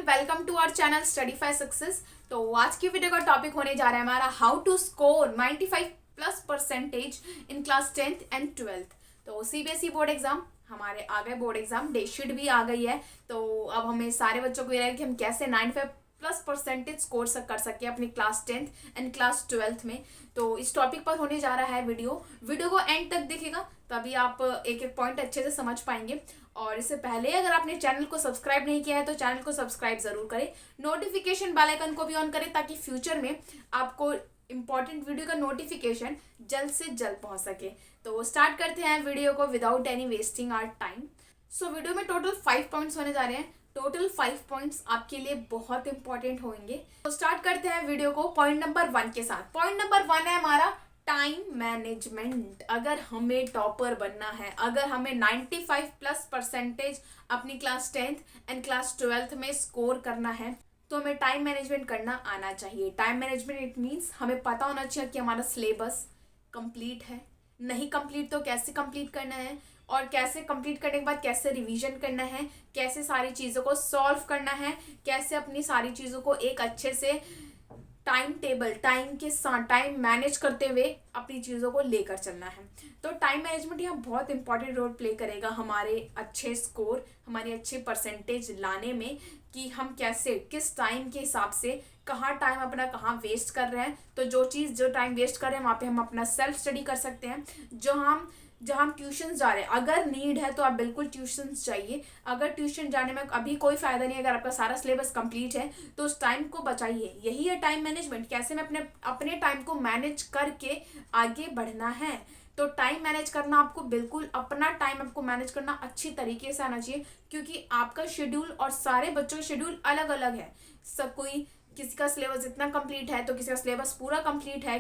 Welcome to our channel study for success. तो आज की वीडियो का टॉपिक होने जा रहा है हमारा how to score 95 plus percentage in class 10th and 12th। तो सीबीएसई बोर्ड एग्जाम हमारे आ गए, बोर्ड एग्जाम डेटशीट भी आ गई है। तो अब हमें सारे बच्चों को ये है कि हम कैसे 95 प्लस परसेंटेज स्कोर कर सके अपनी class 10th and class 12th में। तो इस टॉपिक पर होने जा रहा है वीडियो को एंड तक देखेगा तभी आप एक एक पॉइंट अच्छे से समझ पाएंगे। और इससे पहले अगर आपने चैनल को सब्सक्राइब नहीं किया है तो चैनल को सब्सक्राइब जरूर करें, नोटिफिकेशन बेल आइकन को भी ऑन करें ताकि फ्यूचर में आपको इंपॉर्टेंट वीडियो का नोटिफिकेशन जल्द से जल्द पहुंच सके। तो स्टार्ट करते हैं वीडियो को without any wasting our time. So video में टोटल 5 पॉइंट्स होने जा रहे हैं। टोटल 5 पॉइंट्स आपके लिए बहुत इंपॉर्टेंट होंगे। तो स्टार्ट करते हैं वीडियो को पॉइंट नंबर 1 के साथ। पॉइंट नंबर 1 है हमारा टाइम मैनेजमेंट। अगर हमें टॉपर बनना है, अगर हमें 95 प्लस परसेंटेज अपनी class 10th and class 12th में स्कोर करना है तो हमें टाइम मैनेजमेंट करना आना चाहिए। टाइम मैनेजमेंट इट मीन्स हमें पता होना चाहिए कि हमारा सिलेबस कंप्लीट है, नहीं कंप्लीट तो कैसे कंप्लीट करना है, और कैसे कंप्लीट करने के बाद कैसे रिवीजन करना है, कैसे सारी चीज़ों को सॉल्व करना है, कैसे अपनी सारी चीज़ों को एक अच्छे से टाइम टेबल, टाइम के साथ टाइम मैनेज करते हुए अपनी चीज़ों को लेकर चलना है। तो टाइम मैनेजमेंट यहाँ बहुत इंपॉर्टेंट रोल प्ले करेगा हमारे अच्छे स्कोर, हमारे अच्छे परसेंटेज लाने में, कि हम कैसे किस टाइम के हिसाब से कहाँ टाइम अपना कहाँ वेस्ट कर रहे हैं। तो जो टाइम वेस्ट कर रहे हैं वहाँ पे हम अपना सेल्फ स्टडी कर सकते हैं। जहाँ हम ट्यूशन जा रहे हैं, अगर नीड है तो आप बिल्कुल ट्यूशन जाइए। अगर ट्यूशन जाने में अभी कोई फ़ायदा नहीं है, अगर आपका सारा सिलेबस कंप्लीट है तो उस टाइम को बचाइए। यही है टाइम मैनेजमेंट, कैसे मैं अपने टाइम को मैनेज करके आगे बढ़ना है। तो टाइम मैनेज करना आपको बिल्कुल, अपना टाइम आपको मैनेज करना अच्छी तरीके से आना चाहिए, क्योंकि आपका शेड्यूल और सारे बच्चों का शेड्यूल अलग अलग है। सब किसी का सिलेबस इतना कंप्लीट है तो किसी का सिलेबस पूरा कंप्लीट है,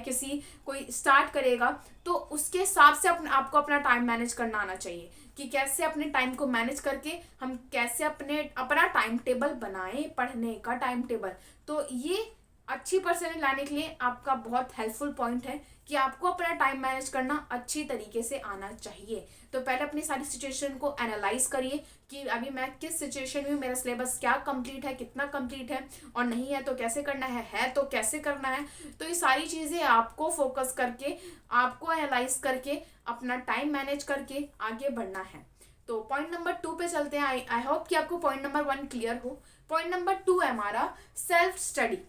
कोई स्टार्ट करेगा तो उसके हिसाब से आपको अपना टाइम मैनेज करना आना चाहिए कि कैसे अपने टाइम को मैनेज करके हम कैसे अपना टाइम टेबल बनाएं, पढ़ने का टाइम टेबल। तो ये अच्छी परसेंटेज लाने के लिए आपका बहुत हेल्पफुल पॉइंट है कि आपको अपना टाइम मैनेज करना अच्छी तरीके से आना चाहिए। तो पहले अपनी सारी सिचुएशन को एनालाइज करिए कि अभी मैं किस सिचुएशन में हूँ, मेरा सिलेबस क्या कंप्लीट है, कितना कंप्लीट है, और नहीं है तो कैसे करना है तो कैसे करना है। तो ये सारी चीज़ें आपको फोकस करके, आपको एनालाइज करके अपना टाइम मैनेज करके आगे बढ़ना है। तो पॉइंट नंबर 2 पे चलते हैं। आई होप कि आपको पॉइंट नंबर 1 क्लियर हो। पॉइंट नंबर 2 है हमारा सेल्फ स्टडी।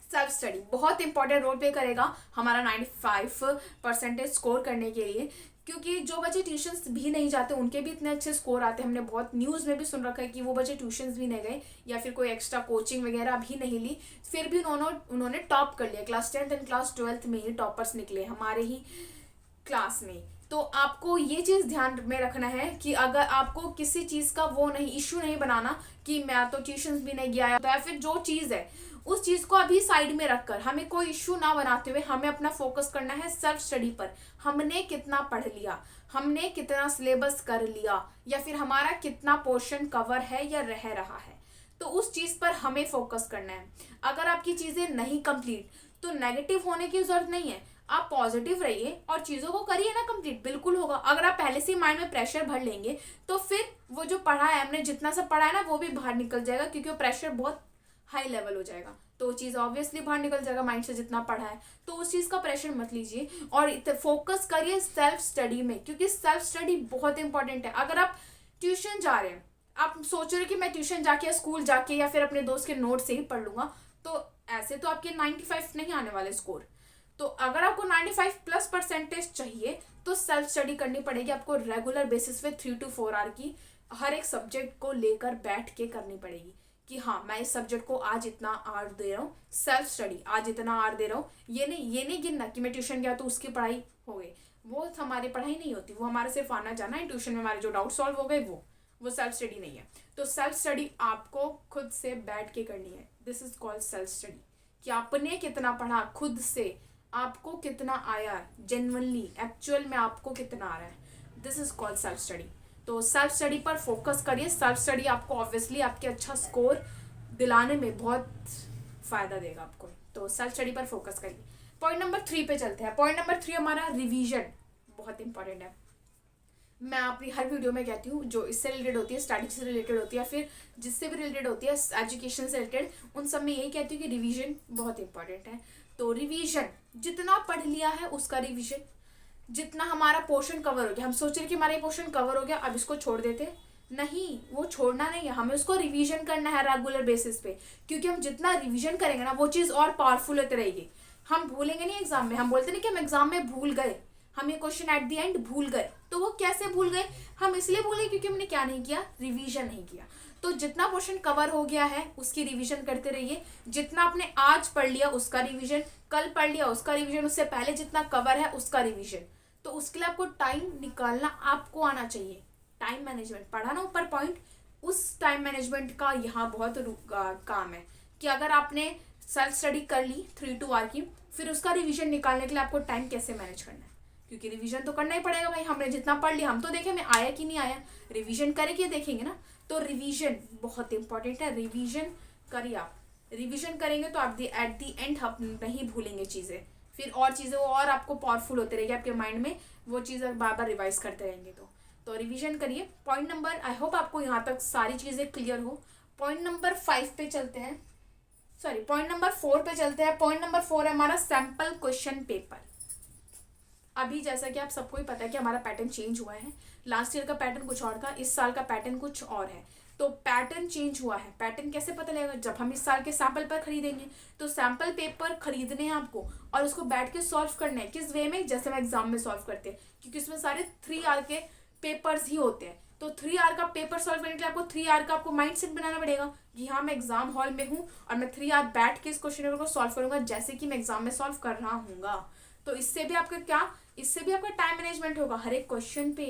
सेल्फ स्टडी बहुत इंपॉर्टेंट रोल प्ले करेगा हमारा 95 परसेंटेज स्कोर करने के लिए, क्योंकि जो बच्चे ट्यूशन्स भी नहीं जाते उनके भी इतने अच्छे स्कोर आते हैं। हमने बहुत न्यूज़ में भी सुन रखा है कि वो बच्चे ट्यूशन्स भी नहीं गए या फिर कोई एक्स्ट्रा कोचिंग वगैरह भी नहीं ली, फिर भी उन्होंने टॉप कर लिया। Class 10th and class 12th में ही टॉपर्स निकले हमारे ही क्लास में। तो आपको ये चीज़ ध्यान में रखना है कि अगर आपको किसी चीज़ का इशू नहीं बनाना कि मैं तो ट्यूशन्स भी नहीं गया, या फिर जो चीज़ है उस चीज़ को अभी साइड में रखकर हमें कोई इश्यू ना बनाते हुए हमें अपना फोकस करना है सेल्फ स्टडी पर। हमने कितना पढ़ लिया, हमने कितना सिलेबस कर लिया, या फिर हमारा कितना पोर्शन कवर है या रह रहा है, तो उस चीज़ पर हमें फोकस करना है। अगर आपकी चीज़ें नहीं कंप्लीट तो नेगेटिव होने की जरूरत नहीं है, आप पॉजिटिव रहिए और चीज़ों को करिए ना कंप्लीट, बिल्कुल होगा। अगर आप पहले से माइंड में प्रेशर भर लेंगे तो फिर वो जो पढ़ा है, हमने जितना सब पढ़ा है ना, वो भी बाहर निकल जाएगा, क्योंकि वो प्रेशर बहुत हाई लेवल हो जाएगा। तो वो चीज़ ऑब्वियसली बाहर निकल जाएगा माइंड से, जितना पढ़ा है। तो उस चीज़ का प्रेशर मत लीजिए और फोकस करिए सेल्फ स्टडी में, क्योंकि सेल्फ स्टडी बहुत इंपॉर्टेंट है। अगर आप ट्यूशन जा रहे हैं, आप सोच रहे हो कि मैं ट्यूशन जाके, स्कूल जाके या फिर अपने दोस्त के नोट से ही पढ़ लूँगा, तो ऐसे तो आपके 95 नहीं आने वाले स्कोर। तो अगर आपको 95 प्लस परसेंटेज चाहिए तो सेल्फ स्टडी करनी पड़ेगी आपको। रेगुलर बेसिस पे 3 to 4 आवर की हर एक सब्जेक्ट को लेकर बैठ के करनी पड़ेगी कि हाँ मैं इस सब्जेक्ट को आज इतना आवर दे रहा हूँ, सेल्फ स्टडी आज इतना आवर दे रहा हूँ। ये नहीं गिनना कि मैं ट्यूशन गया तो उसकी पढ़ाई हो गई, वो हमारी पढ़ाई नहीं होती, वो हमारे सिर्फ आना जाना है। ट्यूशन में हमारे जो डाउट सॉल्व हो गए वो सेल्फ स्टडी नहीं है। तो सेल्फ स्टडी आपको खुद से बैठ के करनी है। This is called self study, कि आपने कितना पढ़ा, खुद से आपको कितना आया, जेन्युइनली एक्चुअल में आपको कितना आ रहा है, this is called self study. तो सेल्फ स्टडी पर फोकस करिए। सेल्फ स्टडी आपको ऑब्वियसली आपके अच्छा स्कोर दिलाने में बहुत फ़ायदा देगा आपको। तो सेल्फ स्टडी पर फोकस करिए। पॉइंट नंबर 3 पे चलते हैं। पॉइंट नंबर 3 हमारा रिवीजन बहुत इंपॉर्टेंट है। मैं अपनी हर वीडियो में कहती हूँ जो इससे रिलेटेड होती है, स्टडी से रिलेटेड होती है, फिर जिससे भी रिलेटेड होती है एजुकेशन से रिलेटेड, उन सब में यही कहती हूँ कि रिवीजन बहुत इंपॉर्टेंट है। तो रिवीजन जितना पढ़ लिया है उसका रिवीजन, जितना हमारा पोर्शन कवर हो गया, हम सोच रहे कि हमारा ये पोर्शन कवर हो गया अब इसको छोड़ देते, नहीं, वो छोड़ना नहीं है, हमें उसको रिवीजन करना है रेगुलर बेसिस पे, क्योंकि हम जितना रिवीजन करेंगे ना वो चीज़ और पावरफुल होती रहेगी। हम भूलेंगे नहीं एग्जाम में, हम बोलते नहीं कि हम एग्जाम में भूल गए, हम ये क्वेश्चन एट द एंड भूल गए, तो वो कैसे भूल गए, हम इसलिए भूल गए क्योंकि हमने क्या नहीं किया, रिवीजन नहीं किया। तो जितना पोर्शन कवर हो गया है उसकी रिवीजन करते रहिए, जितना आपने आज पढ़ लिया उसका रिवीजन, कल पढ़ लिया उसका रिवीजन, उससे पहले जितना कवर है उसका रिवीजन। तो उसके लिए आपको टाइम निकालना आपको आना चाहिए। टाइम मैनेजमेंट पढ़ा ना ऊपर पॉइंट, उस टाइम मैनेजमेंट का यहाँ बहुत काम है कि अगर आपने सेल्फ स्टडी कर ली 3 to 2 आवर की, फिर उसका रिवीजन निकालने के लिए आपको टाइम कैसे मैनेज करना है, क्योंकि रिवीजन तो करना ही पड़ेगा भाई। हमने जितना पढ़ लिया हम तो देखें में आया कि नहीं आया, रिवीजन करके देखेंगे ना। तो रिवीजन बहुत इंपॉर्टेंट है, रिवीजन करिए आप। रिवीजन करेंगे तो आप एट दी एंड आप नहीं भूलेंगे चीज़ें, फिर और चीज़ें वो और आपको पावरफुल होते रहेगी आपके माइंड में, वो चीज़ें बार बार रिवाइज करते रहेंगे। तो रिवीजन करिए। पॉइंट नंबर, आई होप आपको यहाँ तक सारी चीज़ें क्लियर हो। पॉइंट नंबर 5 पे चलते हैं, सॉरी पॉइंट नंबर 4 पे चलते हैं। पॉइंट नंबर 4 है हमारा सैम्पल क्वेश्चन पेपर। अभी जैसा कि आप सबको ही पता है कि हमारा पैटर्न चेंज हुआ है, लास्ट ईयर का पैटर्न कुछ और था, इस साल का पैटर्न कुछ और है। तो पैटर्न चेंज हुआ है, पैटर्न कैसे पता लगेगा, जब हम इस साल के सैम्पल पेपर खरीदेंगे। तो सैम्पल पेपर खरीदने हैं आपको और उसको बैठ के सॉल्व करने हैं, किस वे में, जैसे हम एग्जाम में सॉल्व करते हैं, क्योंकि उसमें सारे 3 आवर के पेपर्स ही होते हैं। तो 3 आवर का पेपर सॉल्व करने के लिए आपको 3 आवर का आपको माइंड सेट बनाना पड़ेगा कि हाँ मैं एग्जाम हॉल में हूँ और मैं 3 आवर बैठ के इस क्वेश्चन पेपर को सॉल्व करूंगा जैसे कि मैं एग्जाम में सॉल्व कर रहा हूँगा। तो इससे भी आपका क्या, इससे भी आपका टाइम मैनेजमेंट होगा हर एक क्वेश्चन पे,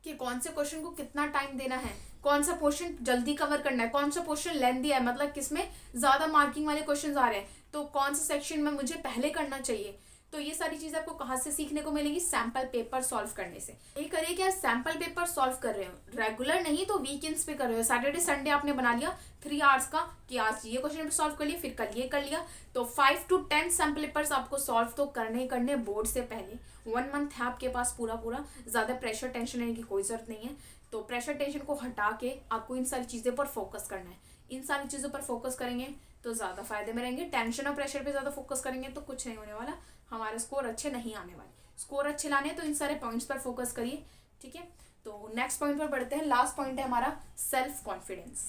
कि कौन से क्वेश्चन को कितना टाइम देना है, कौन सा पोर्शन जल्दी कवर करना है, कौन सा पोर्शन लेंथी है, मतलब किसमें ज़्यादा मार्किंग वाले क्वेश्चन आ रहे हैं, तो कौन सा सेक्शन में मुझे पहले करना चाहिए। तो ये सारी चीज़ें आपको कहाँ से सीखने को मिलेगी, सैम्पल पेपर सॉल्व करने से। ये करिए कि आप सैम्पल पेपर सॉल्व कर रहे हो, रेगुलर नहीं तो वीकेंड्स पे कर रहे हो। सैटरडे संडे आपने बना लिया 3 आवर्स का कि आज ये क्वेश्चन पेपर सॉल्व कर लिया, फिर कल ये कर लिया। तो 5 to 10 सैम्पल पेपर्स आपको सॉल्व तो करने ही करने बोर्ड से पहले। 1 मंथ है आपके पास पूरा, ज़्यादा प्रेशर टेंशन लेने की कोई ज़रूरत नहीं है। तो प्रेशर टेंशन को हटा के आपको इन सारी चीज़ों पर फोकस करना है। इन सारी चीज़ों पर फोकस करेंगे तो ज़्यादा फायदे में रहेंगे। टेंशन और प्रेशर पे ज़्यादा फोकस करेंगे तो कुछ नहीं होने वाला, हमारे स्कोर अच्छे नहीं आने वाले। स्कोर अच्छे लाने हैं तो इन सारे पॉइंट्स पर फोकस करिए, ठीक है। तो नेक्स्ट पॉइंट पर बढ़ते हैं। लास्ट पॉइंट है हमारा सेल्फ कॉन्फिडेंस।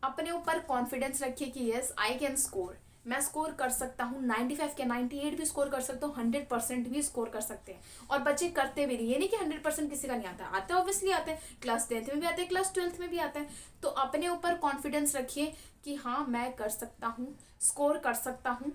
अपने ऊपर कॉन्फिडेंस रखिए कि यस आई कैन स्कोर, मैं स्कोर कर सकता हूँ। 95 के 98 भी स्कोर कर सकता हूँ, 100% भी स्कोर कर सकते हैं। और बच्चे करते भी नहीं, ये नहीं कि 100% किसी का नहीं आता, आता है ऑब्वियसली आता है, क्लास 10th में भी आता है, क्लास 12th में भी आता है। तो अपने ऊपर कॉन्फिडेंस रखिए कि हाँ मैं कर सकता हूँ, स्कोर कर सकता हूँ।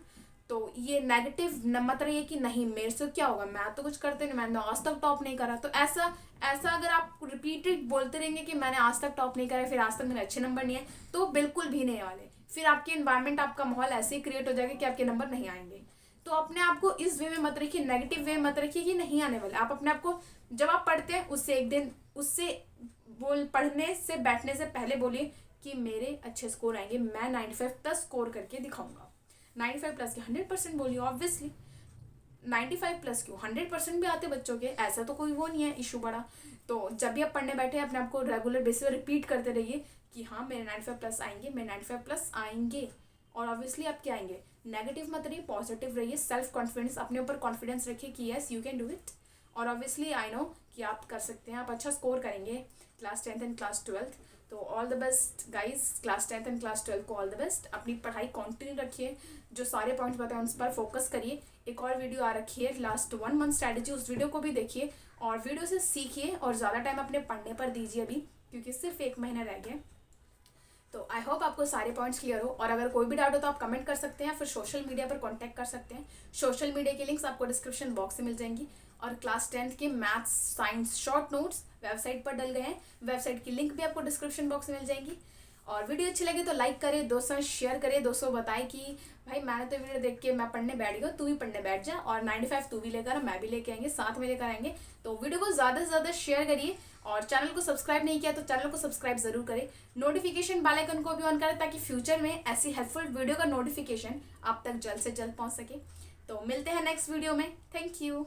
तो ये नेगेटिव मत रहिए कि नहीं मेरे से क्या होगा, मैं तो कुछ करते नहीं, मैंने आज तक टॉप नहीं करा। तो ऐसा अगर आप रिपीटेड बोलते रहेंगे कि मैंने आज तक टॉप नहीं करा, फिर आज तक मेरे अच्छे नंबर नहीं है, तो बिल्कुल भी नहीं वाले। फिर आपके इन्वायरमेंट, आपका माहौल ऐसे ही क्रिएट हो जाएगा कि आपके नंबर नहीं आएंगे। तो अपने आप को इस वे में मत रखिए, नेगेटिव वे मत रखिए कि नहीं आने वाले। आप अपने आप को जब आप पढ़ते हैं उससे एक दिन पढ़ने से बैठने से पहले बोलिए कि मेरे अच्छे स्कोर आएंगे, मैं 95+ स्कोर करके दिखाऊंगा। 95+ के 100% बोलिए, ऑब्वियसली 95+ क्यों 100% भी आते बच्चों के, ऐसा तो कोई वो नहीं है इशू बड़ा। तो जब भी आप पढ़ने बैठे अपने आप को रेगुलर बेसिस पर रिपीट करते रहिए कि हाँ मेरे 95+ आएंगे, मेरे 95+ आएंगे। और ऑब्वियसली आप क्या आएंगे, नेगेटिव मत रहिए, पॉजिटिव रहिए। सेल्फ कॉन्फिडेंस, अपने ऊपर कॉन्फिडेंस रखिए कि yes you can do it. और ऑब्वियसली आई नो कि आप कर सकते हैं, आप अच्छा स्कोर करेंगे class 10th and class 12th। तो all the best guys, class 10th and class 12th को ऑल द बेस्ट। अपनी पढ़ाई कंटिन्यू रखिए, जो सारे पॉइंट्स बताए उन पर फोकस करिए। एक और वीडियो आ रखी है लास्ट 1 मंथ स्ट्रैटेजी, उस वीडियो को भी देखिए और वीडियो से सीखिए और ज़्यादा टाइम अपने पढ़ने पर दीजिए अभी, क्योंकि सिर्फ 1 महीना रह गया। तो आई होप आपको सारे पॉइंट्स क्लियर हो। और अगर कोई भी डाउट हो तो आप कमेंट कर सकते हैं, फिर सोशल मीडिया पर कांटेक्ट कर सकते हैं। सोशल मीडिया की लिंक्स आपको डिस्क्रिप्शन बॉक्स में मिल जाएंगी। और क्लास 10th के maths science short notes website पर डल गए हैं, वेबसाइट की लिंक भी आपको डिस्क्रिप्शन बॉक्स में मिल जाएंगी। और वीडियो अच्छी लगे तो लाइक करें, दोस्तों शेयर करें, दोस्तों बताएं कि भाई मैंने तो वीडियो देख के मैं पढ़ने बैठ गया, तू भी पढ़ने बैठ जा। और 95 तू भी लेकर, मैं भी लेके आएंगे, साथ में लेकर आएंगे। तो वीडियो को ज़्यादा से ज़्यादा शेयर करिए। और चैनल को सब्सक्राइब नहीं किया तो चैनल को सब्सक्राइब जरूर करें, नोटिफिकेशन बेल आइकन को भी ऑन करें ताकि फ्यूचर में ऐसी हेल्पफुल वीडियो का नोटिफिकेशन आप तक जल्द से जल्द पहुंच सके। तो मिलते हैं नेक्स्ट वीडियो में, थैंक यू।